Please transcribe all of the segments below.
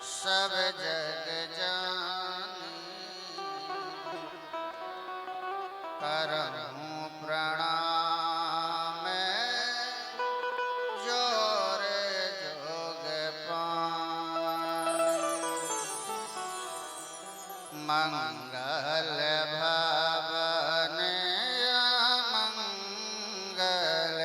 सब जग जानी करहूँ प्रणाम जोर जोग पान मंगल भवन मंगल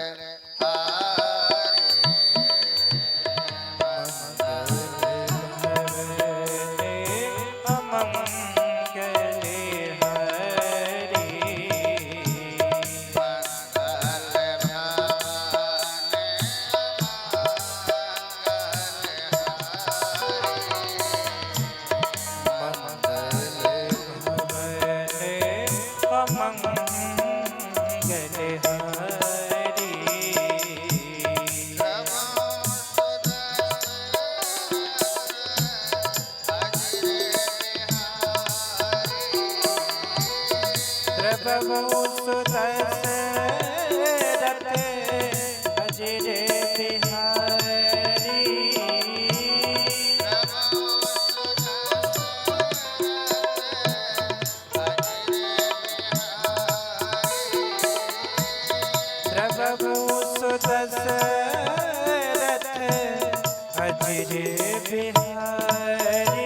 प्रभु सुदशरथ अजरे बिहारी प्रभु सुदशरथ अजरे बिहारी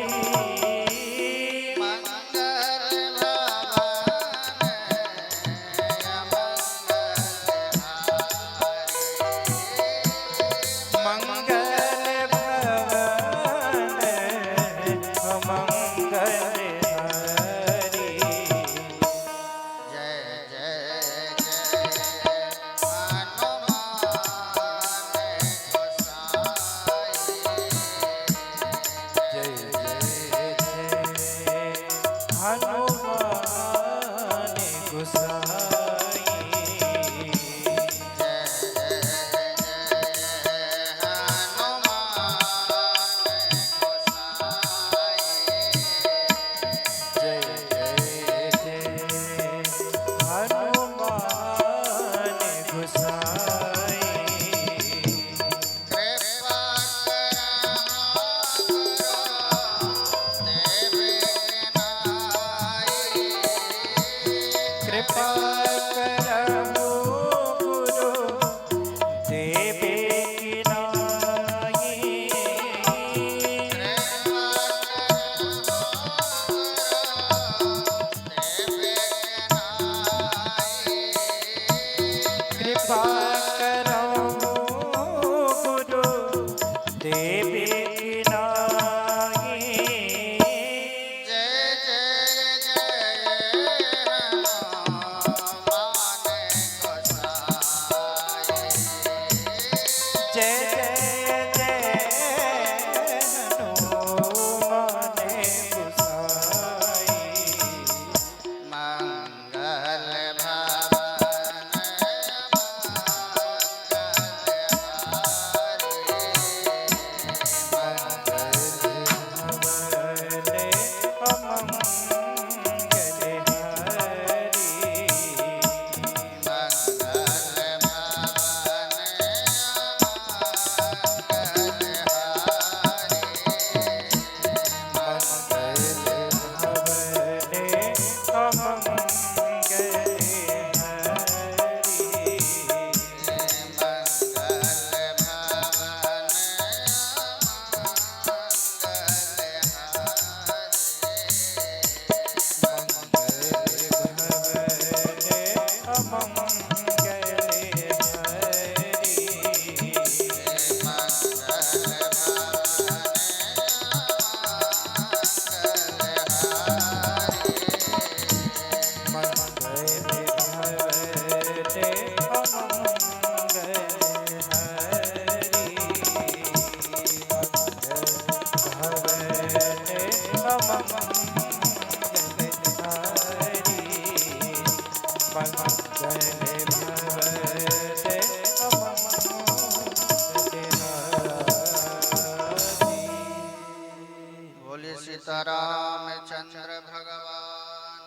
बोलिए सीतारामचंद्र भगवान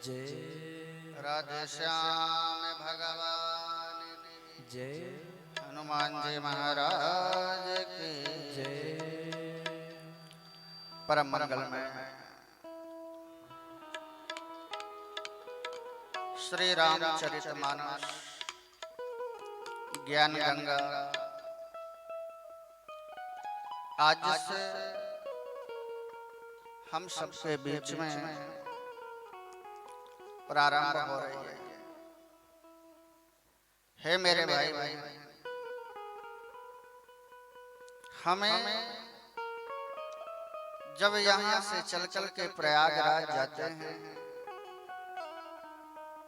जय राधे श्याम भगवान जय हनुमान जी महाराज की जय परम मंगलमय श्री रामचरितमानस ज्ञान गंगा आज से हम सबके बीच में प्रारंभ हो रही है। हे मेरे भाई भाई, हमें जब यहाँ से चल के प्रयागराज जाते हैं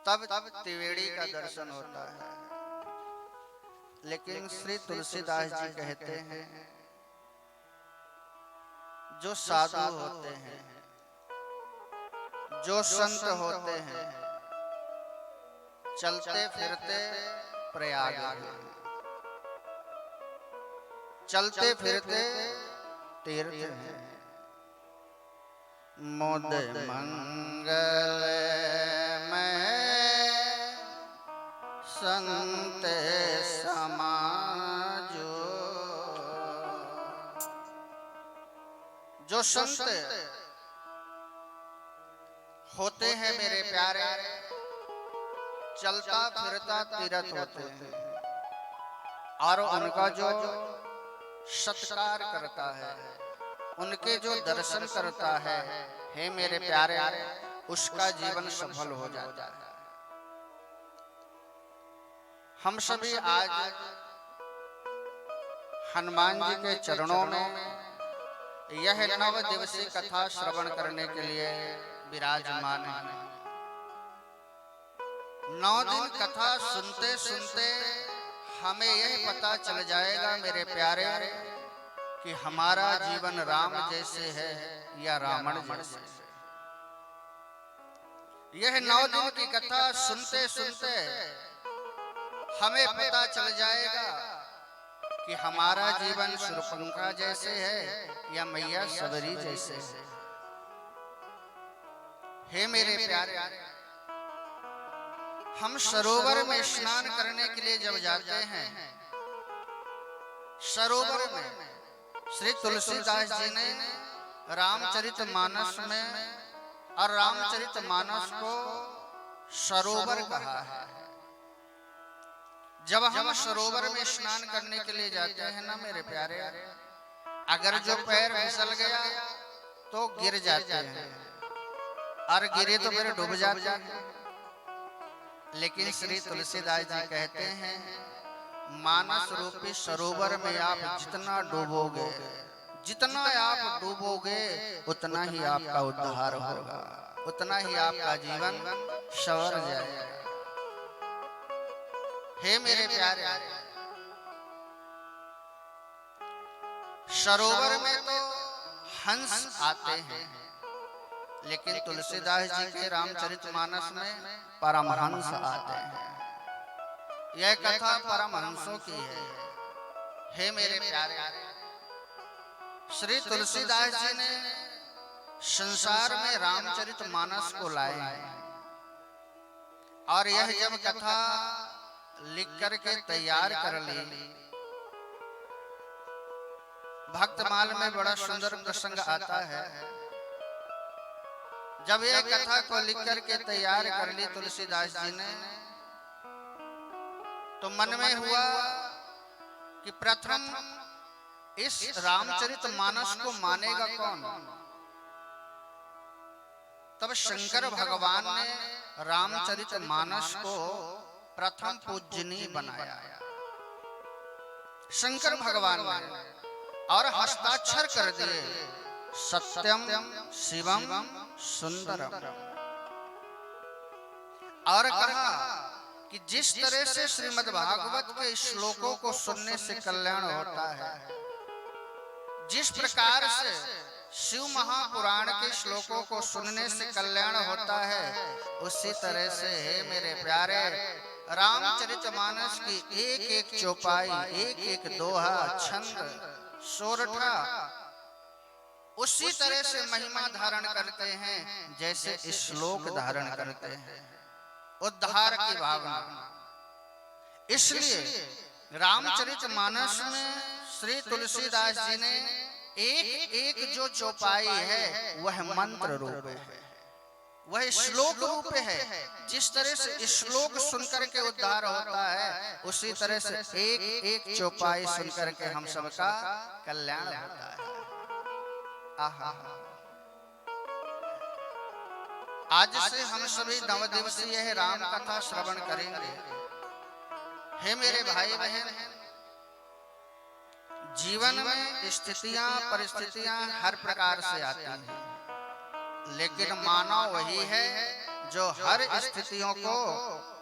तब त्रिवेणी का दर्शन होता है, लेकिन श्री तुलसीदास जी कहते हैं जो साधु होते हैं, जो संत होते हैं, चलते फिरते प्रयाग हैं, चलते फिरते तीर्थ हैं। मोद मंगल में संत समाजो, जो संत होते हैं मेरे प्यारे, चलता फिरता तीर्थ होते हैं और उनका जो सत्कार करता है, उनके जो दर्शन करता है, हे मेरे प्यारे, उसका जीवन सफल हो जाता है। हम सभी आज हनुमान जी के चरणों में यह 9 दिवसीय कथा श्रवण करने के लिए विराजमान है। 9 दिन कथा सुनते सुनते हमें यह पता चल जाएगा मेरे प्यारे कि हमारा जीवन राम जैसे है या रावण जैसे। यह 9 दिन की कथा सुनते सुनते हमें पता चल जाएगा कि हमारा जीवन शूर्पणखा जैसे है या मैया सबरी जैसे है। हे मेरे प्यारे, हम सरोवर में स्नान करने के लिए जब जाते हैं, सरोवर में श्री तुलसीदास जी ने रामचरितमानस में और रामचरितमानस को सरोवर कहा है। जब हम सरोवर में स्नान करने के लिए जाते हैं ना मेरे प्यारे, अगर जो पैर फिसल गया तो गिर जाते हैं और गिरे तो फिर डूब जाते हैं। लेकिन श्री तुलसीदास जी कहते हैं मानस रूपी सरोवर में आप जितना डूबोगे, जितना आप डूबोगे, उतना ही आपका उद्धार होगा, उतना ही आपका जीवन संवर जाएगा। हे मेरे प्यारे, सरोवर में तो हंस आते हैं, लेकिन तुलसीदास जी के रामचरितमानस में परमहंस आते हैं। यह कथा परमहंसों की है। हे मेरे प्यारे, श्री तुलसीदास जी ने संसार में रामचरितमानस को लाए हैं और यह जब कथा लिख करके तैयार कर ली, भक्तमाल में बड़ा सुंदर प्रसंग आता है। जब यह कथा को लिख करके तैयार कर ली तुलसीदास जी ने, तो मन में हुआ कि प्रथम इस रामचरितमानस को मानेगा कौन। तब शंकर भगवान ने रामचरितमानस को प्रथम पूजनीय बनाया, शंकर भगवान ने, और हस्ताक्षर कर दिए सत्यम शिवम सुंदरम, और कहा कि जिस तरह से श्रीमद् भागवत के श्लोकों को सुनने से कल्याण होता है, जिस प्रकार से शिव महापुराण के श्लोकों को सुनने से कल्याण होता है, उसी तरह से हे मेरे प्यारे रामचरितमानस की एक एक चौपाई, एक एक दोहा, छंद, सोरठा उसी तरह से महिमा धारण करते हैं जैसे श्लोक धारण करते हैं, उद्धार की भावना। इसलिए रामचरितमानस में श्री तुलसीदास जी ने एक एक जो चौपाई है वह मंत्र रूप है, वह श्लोक रूप है। जिस तरह से श्लोक सुनकर के उद्धार होता है, उसी तरह से एक एक चौपाई सुनकर के हम सबका कल्याण होता है। आहा, आज से हम सभी 9 दिवसीय राम कथा श्रवण करेंगे। हे मेरे भाई बहन, जीवन में स्थितियां परिस्थितियां हर प्रकार से आती हैं, लेकिन मानव वही है जो हर स्थितियों को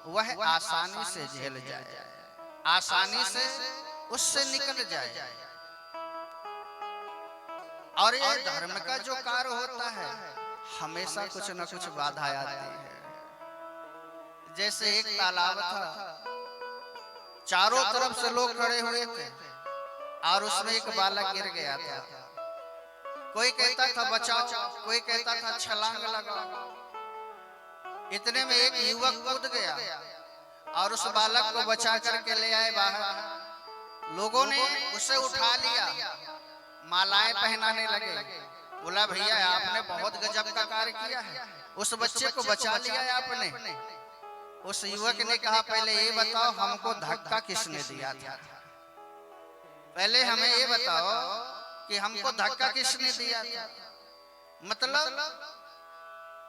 वह आसानी से झेल जाए, आसानी से उससे निकल जाए। और ये धर्म का जो कार्य होता है, हमेशा कुछ न कुछ बाधा आती है। जैसे एक तालाब था, चारों तरफ से लोग खड़े हुए थे और उसमें एक बालक गिर गया था। कोई कहता था बचाओ, कोई कहता था छलांग लगाओ। इतने में एक युवक कूद गया और उस बालक को बचा करके ले आए बाहर। लोगों ने उसे उठा लिया, मालाएं पहनाने लगे। बोला भैया आपने बहुत गजब का कार्य किया है, उस बच्चे को बचा लिया है आपने। उस युवक ने कहा पहले ये बताओ हमको धक्का किसने दिया था, पहले हमें ये बताओ कि हमको धक्का किसने दिया था। मतलब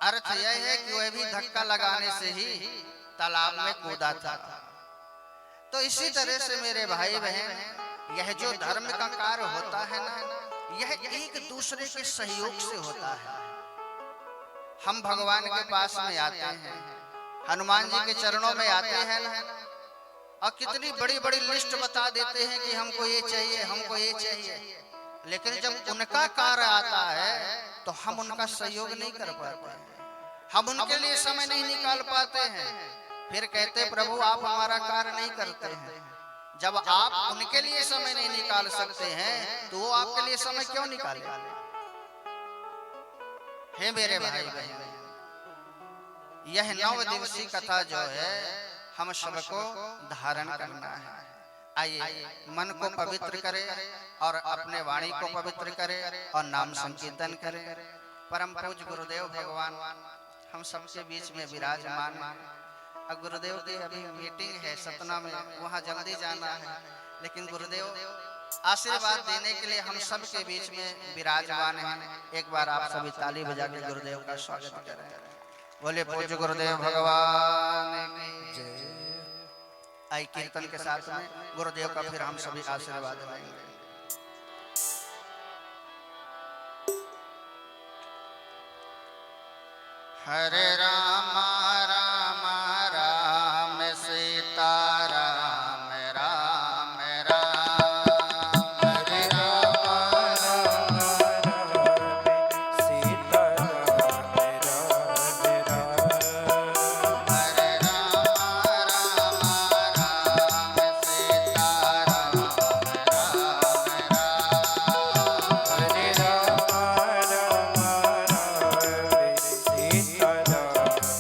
अर्थ यह है कि वह भी धक्का लगाने से ही तालाब में कूदा था। तो इसी तरह से मेरे भाई बहन, यह जो धर्म का कार्य होता है ना, यह एक दूसरे के सहयोग से होता है। हम भगवान के पास में आते हैं, हनुमान जी के चरणों में आते हैं ना, और कितनी बड़ी बड़ी लिस्ट बता देते हैं कि हमको ये चाहिए, हमको ये चाहिए। लेकिन जब उनका कार्य आता है तो हम उनका सहयोग नहीं कर पाते, हम उनके लिए समय नहीं निकाल पाते हैं। फिर कहते प्रभु आप हमारा कार्य नहीं करते हैं। जब आप उनके लिए समय नहीं निकाल सकते हैं तो वो आपके लिए समय क्यों निकाले। हे मेरे भाई बहन, यह 9 दिवसीय कथा जो है हम सबको धारण करना है। आइए मन को पवित्र करें और अपने वाणी को पवित्र करें और नाम संकीर्तन करें। परम पूज्य गुरुदेव भगवान हम सबके बीच में विराजमान हैं। अब गुरुदेव की अभी मीटिंग है सतना में, वहाँ जल्दी जाना है, लेकिन गुरुदेव आशीर्वाद देने के लिए हम सबके बीच में विराजमान हैं। एक बार आप सभी ताली बजा के गुरुदेव का स्वागत करें। बोले पूज्य गुरुदेव भगवान की जय। आई कीर्तन के साथ में गुरुदेव का फिर हम सभी आशीर्वाद लेंगे। हरे राम राम राम सीता राम राम राम। हरे राम राम राम सीता राम राम राम। हरे राम राम राम सीता राम राम राम। हरे राम राम राम सीता राम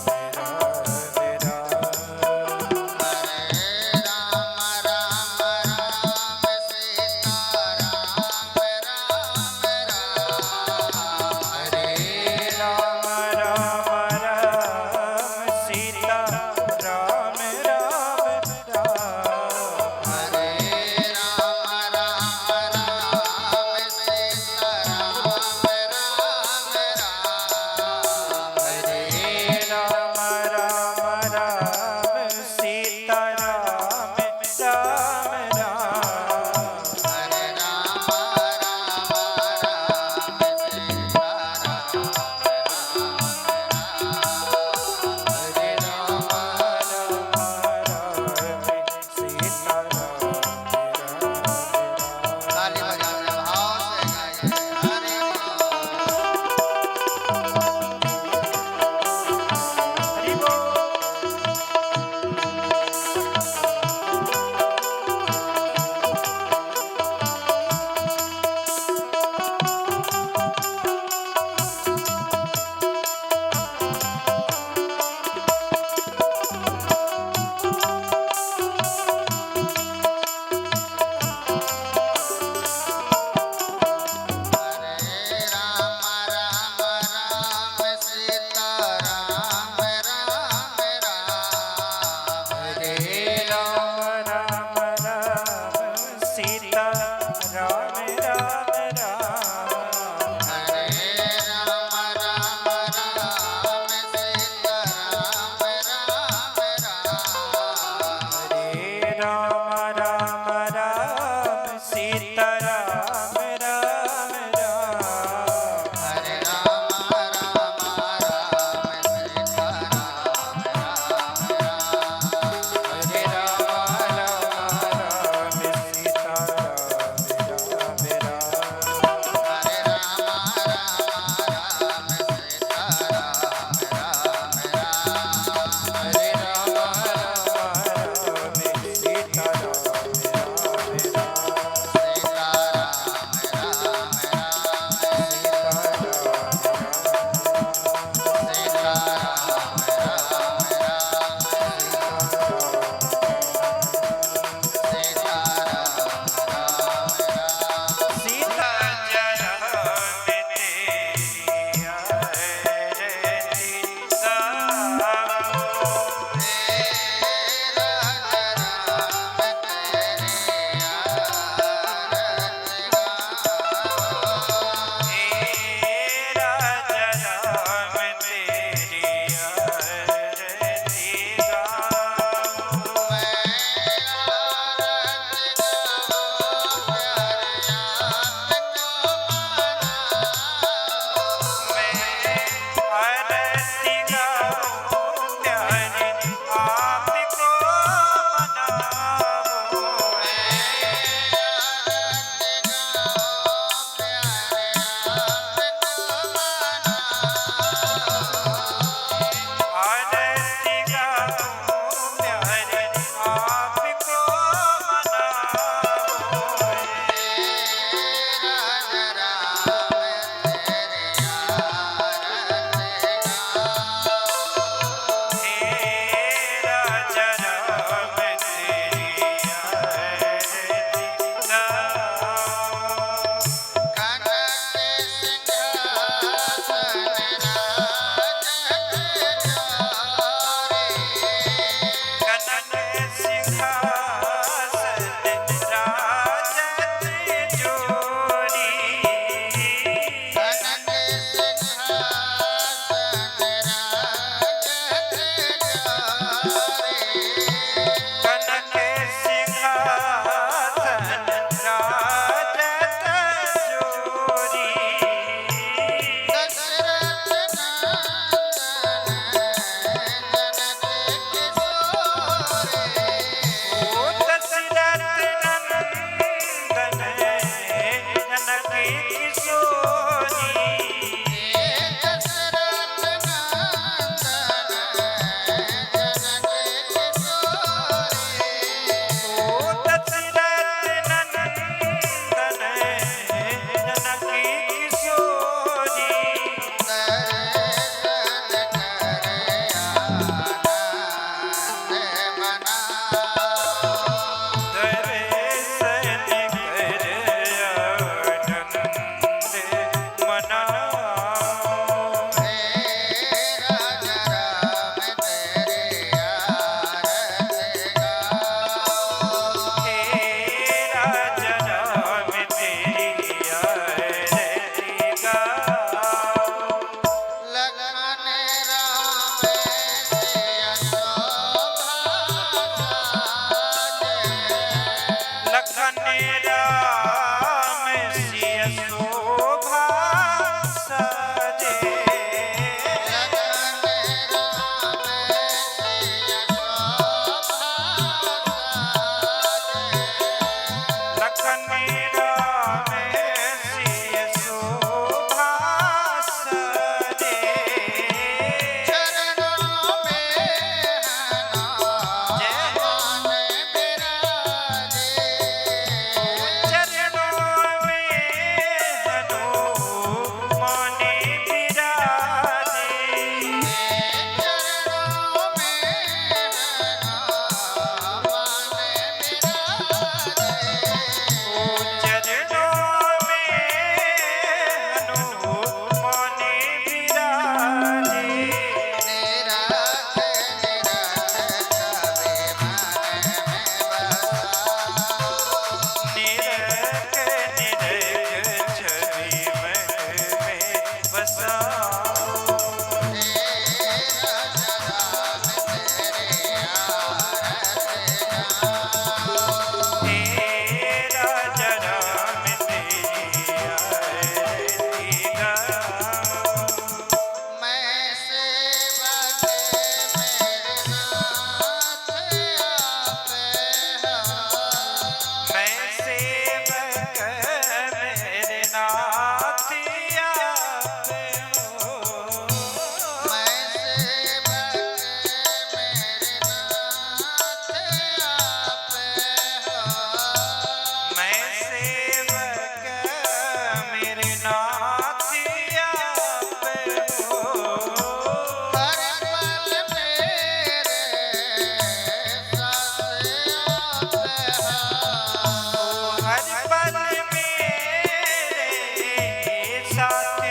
साथ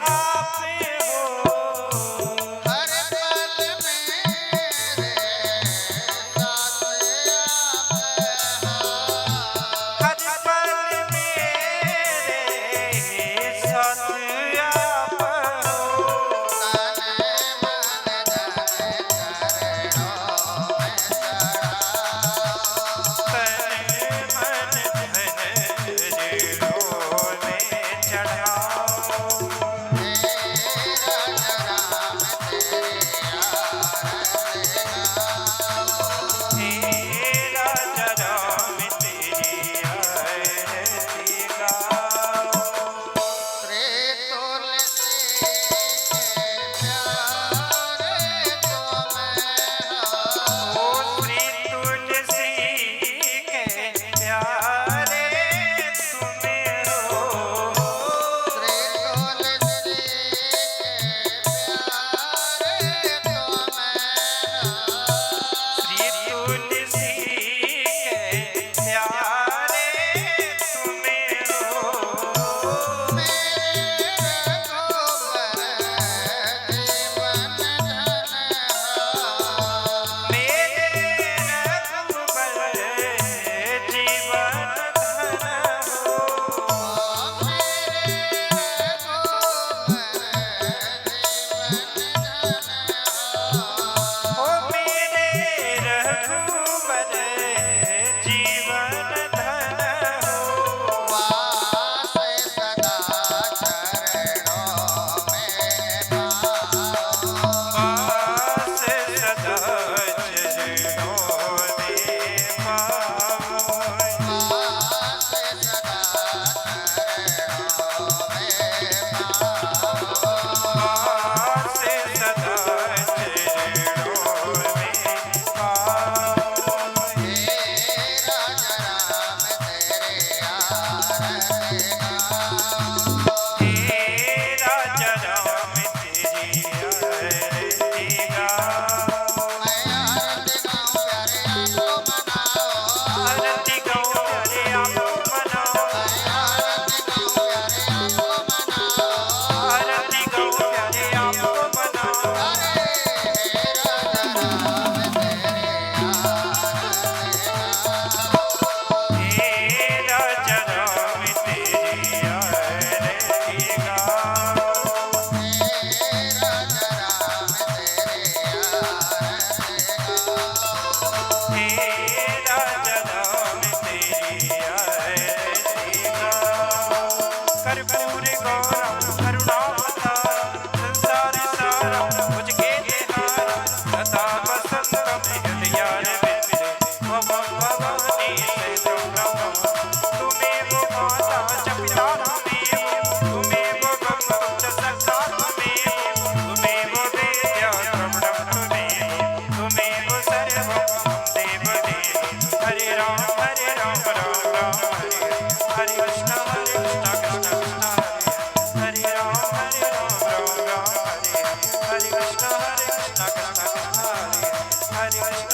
आप हो, हर पल मेरे साथ आप हर पल मेरे साथ आप हो, तन मन धन रणों में चढ़ाओ। तन मन तेरा राम तेरी आरती गाओ। हे राजा राम तेरी आरती गाओ। श्री तुलसी के प्यारे तुम्हें हो। श्री तुलसी मेरे रघुबर जीवन धन हो। मेरे ओ रघुबर जीवन धन मेरे रघुबर जीवन धन हो, हो। वास सदा चरणों में पाओ, वास सदा चरणों में पाओ। वास सदा चरणों में पाओ। वास सदा चरणों में पाओ। हे राजा राम तेरे आरती गाओ। हे राजा राम तेरी आरती गाओ। मैं आरती गाऊं प्यारे आपको मनाओ। आरती गाओ प्यारे आपको मनाओ। मैं आरती गाऊं प्यारे आपको मनाओ। आरती गाओ प्यारे आपको मनाओ। अरे हे राजा राम तेरे आरती गाओ। हे राजा राम तेरी आरती गाओ। हे राजा राम तेरे आरती गाओ। हे राजा राम तेरी आरती गाओ। कर्पूर गौरम करुणावतारम संसार सारम भुजगे निहारम सदा वसंतम हृदयारविंदे मम भवानी शरणं। तुमेव माता च पिता त्वमेव, तुमेव बन्धुः च सखा त्वमेव, तुमेव वेद्यः प्रवणं त्वमेव, तुमेव सर्वं मम देवदेव। हरे राम राम राम हरे हरे कृष्ण कृष्ण कृष्ण हरे राम राम राम हरे हरे कृष्ण कृष्ण कृष्ण हरे हरे कृष्ण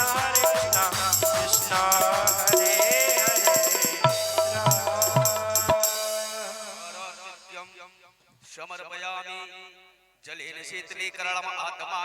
कृष्ण हरे समर्पयामि जलेन शीतलीकरणम् आत्मा